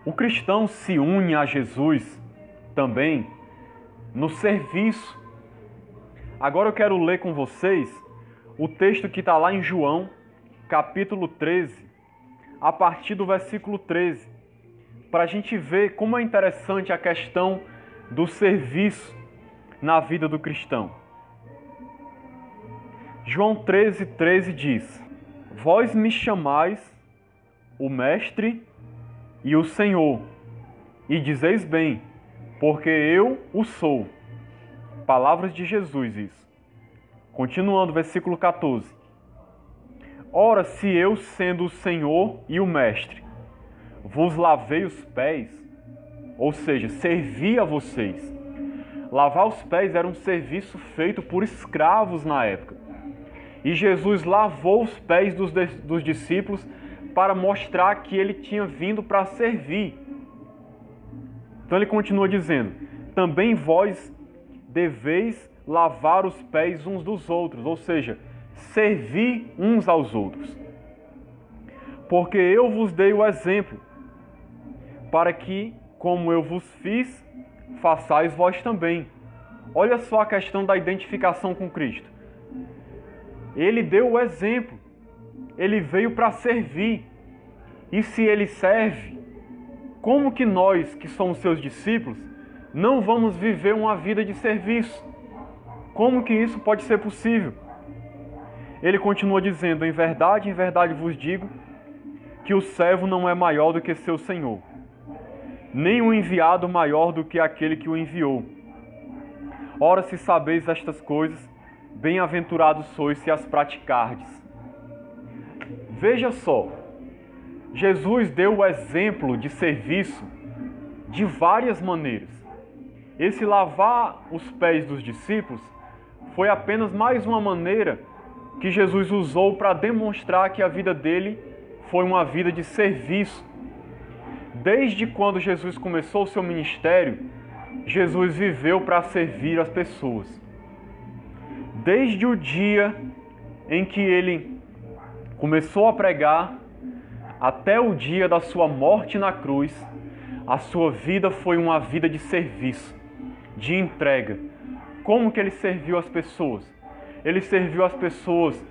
O cristão se une a Jesus também no serviço. Agora eu quero ler com vocês o texto que está lá em João, capítulo 13, a partir do versículo 13, para a gente ver como é interessante a questão do serviço na vida do cristão. João 13, 13 diz: Vós me chamais o Mestre e o Senhor, e dizeis bem, porque eu o sou. Palavras de Jesus, isso. Continuando, versículo 14. Ora, se eu, sendo o Senhor e o Mestre, vos lavei os pés, ou seja, servi a vocês. Lavar os pés era um serviço feito por escravos na época. E Jesus lavou os pés dos discípulos para mostrar que ele tinha vindo para servir. Então ele continua dizendo: também vós deveis lavar os pés uns dos outros, ou seja, servir uns aos outros. Porque eu vos dei o exemplo, para que, como eu vos fiz, façais vós também. Olha só a questão da identificação com Cristo. Ele deu o exemplo, ele veio para servir. E se ele serve, como que nós, que somos seus discípulos, não vamos viver uma vida de serviço? Como que isso pode ser possível? Ele continua dizendo: em verdade vos digo, que o servo não é maior do que seu senhor, nem o enviado maior do que aquele que o enviou. Ora, se sabeis estas coisas, bem-aventurados sois se as praticardes. Veja só, Jesus deu o exemplo de serviço de várias maneiras. Esse lavar os pés dos discípulos foi apenas mais uma maneira que Jesus usou para demonstrar que a vida dele foi uma vida de serviço. Desde quando Jesus começou o seu ministério, Jesus viveu para servir as pessoas. Desde o dia em que ele começou a pregar, até o dia da sua morte na cruz, a sua vida foi uma vida de serviço, de entrega. Como que ele serviu as pessoas? Ele serviu as pessoas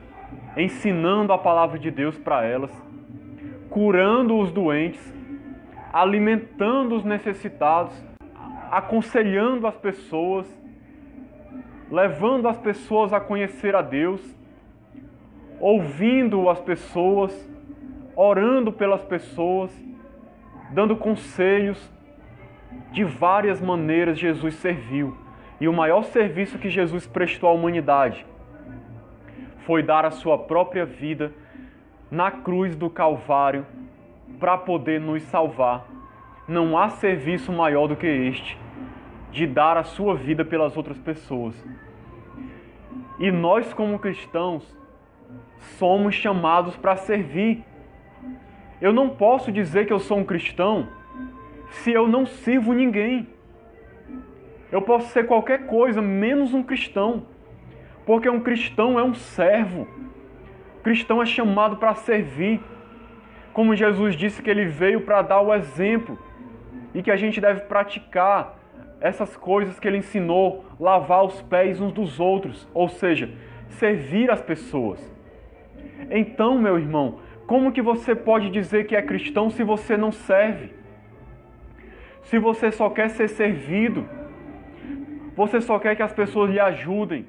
ensinando a palavra de Deus para elas, curando os doentes, alimentando os necessitados, aconselhando as pessoas, levando as pessoas a conhecer a Deus, ouvindo as pessoas, orando pelas pessoas, dando conselhos. De várias maneiras Jesus serviu. E o maior serviço que Jesus prestou à humanidade foi dar a sua própria vida na cruz do Calvário para poder nos salvar. Não há serviço maior do que este, de dar a sua vida pelas outras pessoas. E nós, como cristãos, somos chamados para servir. Eu não posso dizer que eu sou um cristão se eu não sirvo ninguém. Eu posso ser qualquer coisa, menos um cristão. Porque um cristão é um servo. O cristão é chamado para servir. Como Jesus disse que ele veio para dar o exemplo. E que a gente deve praticar essas coisas que ele ensinou, lavar os pés uns dos outros. Ou seja, servir as pessoas. Então, meu irmão, como que você pode dizer que é cristão se você não serve? Se você só quer ser servido, você só quer que as pessoas lhe ajudem,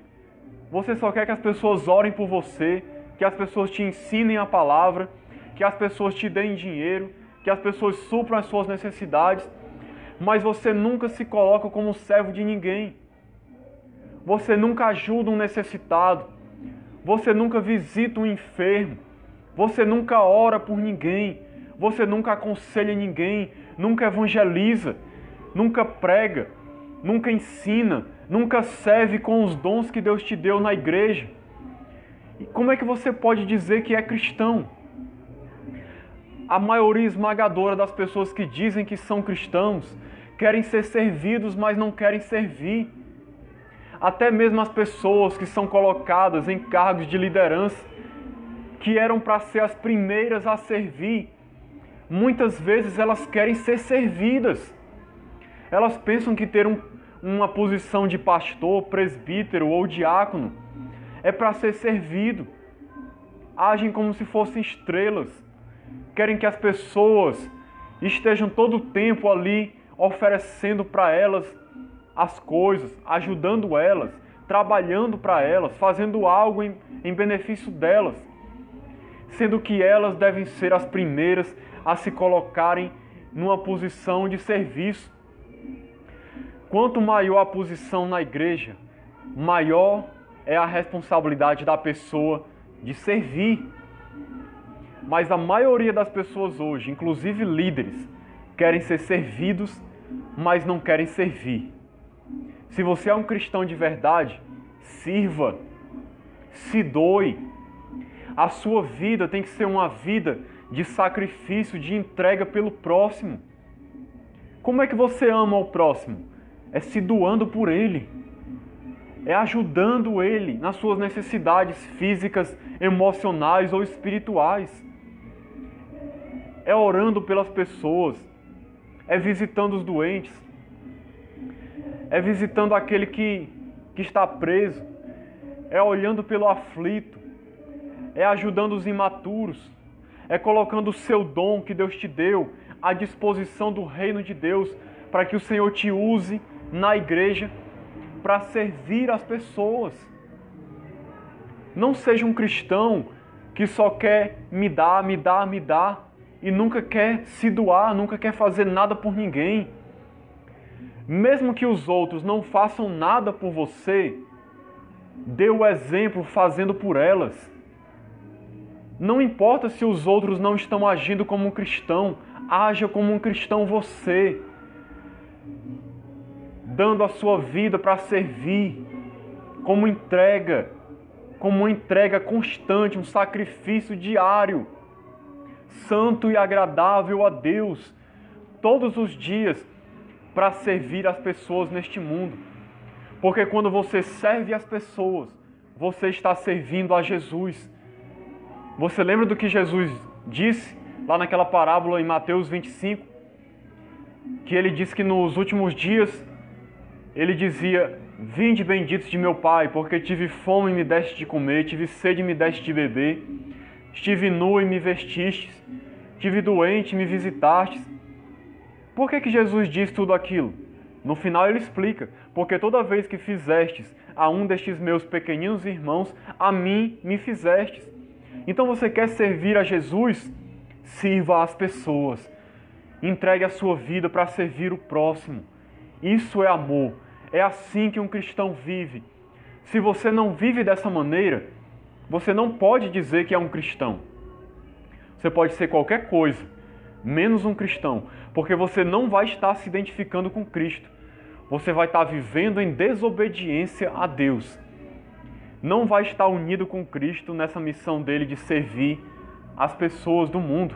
você só quer que as pessoas orem por você, que as pessoas te ensinem a palavra, que as pessoas te deem dinheiro, que as pessoas supram as suas necessidades, mas você nunca se coloca como servo de ninguém. Você nunca ajuda um necessitado, você nunca visita um enfermo, você nunca ora por ninguém, você nunca aconselha ninguém, nunca evangeliza, nunca prega, nunca ensina, nunca serve com os dons que Deus te deu na igreja. E como é que você pode dizer que é cristão? A maioria esmagadora das pessoas que dizem que são cristãos querem ser servidos, mas não querem servir. Até mesmo as pessoas que são colocadas em cargos de liderança, que eram para ser as primeiras a servir, Muitas vezes elas querem ser servidas. Elas pensam que ter uma posição de pastor, presbítero ou diácono é para ser servido. Agem como se fossem estrelas. Querem que as pessoas estejam todo o tempo ali oferecendo para elas as coisas, ajudando elas, trabalhando para elas, fazendo algo em benefício delas. Sendo que elas devem ser as primeiras a se colocarem numa posição de serviço. Quanto maior a posição na igreja, maior é a responsabilidade da pessoa de servir. Mas a maioria das pessoas hoje, inclusive líderes, querem ser servidos, mas não querem servir. Se você é um cristão de verdade, sirva, se doe. A sua vida tem que ser uma vida de sacrifício, de entrega pelo próximo. Como é que você ama o próximo? É se doando por ele. É ajudando ele nas suas necessidades físicas, emocionais ou espirituais. É orando pelas pessoas. É visitando os doentes. É visitando aquele que está preso. É olhando pelo aflito. É ajudando os imaturos. É colocando o seu dom que Deus te deu à disposição do reino de Deus para que o Senhor te use na igreja para servir as pessoas. Não seja um cristão que só quer me dar e nunca quer se doar, nunca quer fazer nada por ninguém. Mesmo que os outros não façam nada por você, dê o exemplo fazendo por elas. Não importa se os outros não estão agindo como um cristão, haja como um cristão você, dando a sua vida para servir, como uma entrega constante, um sacrifício diário, santo e agradável a Deus, todos os dias, para servir as pessoas neste mundo. Porque quando você serve as pessoas, você está servindo a Jesus. Você lembra do que Jesus disse lá naquela parábola em Mateus 25? Que ele disse que nos últimos dias, ele dizia: vinde benditos de meu Pai, porque tive fome e me deste de comer, tive sede e me deste de beber, estive nu e me vestistes, tive doente e me visitastes. Por que Jesus diz tudo aquilo? No final ele explica: porque toda vez que fizestes a um destes meus pequeninos irmãos, a mim me fizestes. Então você quer servir a Jesus? Sirva as pessoas. Entregue a sua vida para servir o próximo. Isso é amor. É assim que um cristão vive. Se você não vive dessa maneira, você não pode dizer que é um cristão. Você pode ser qualquer coisa, menos um cristão, porque você não vai estar se identificando com Cristo. Você vai estar vivendo em desobediência a Deus. Não vai estar unido com Cristo nessa missão dele de servir as pessoas do mundo.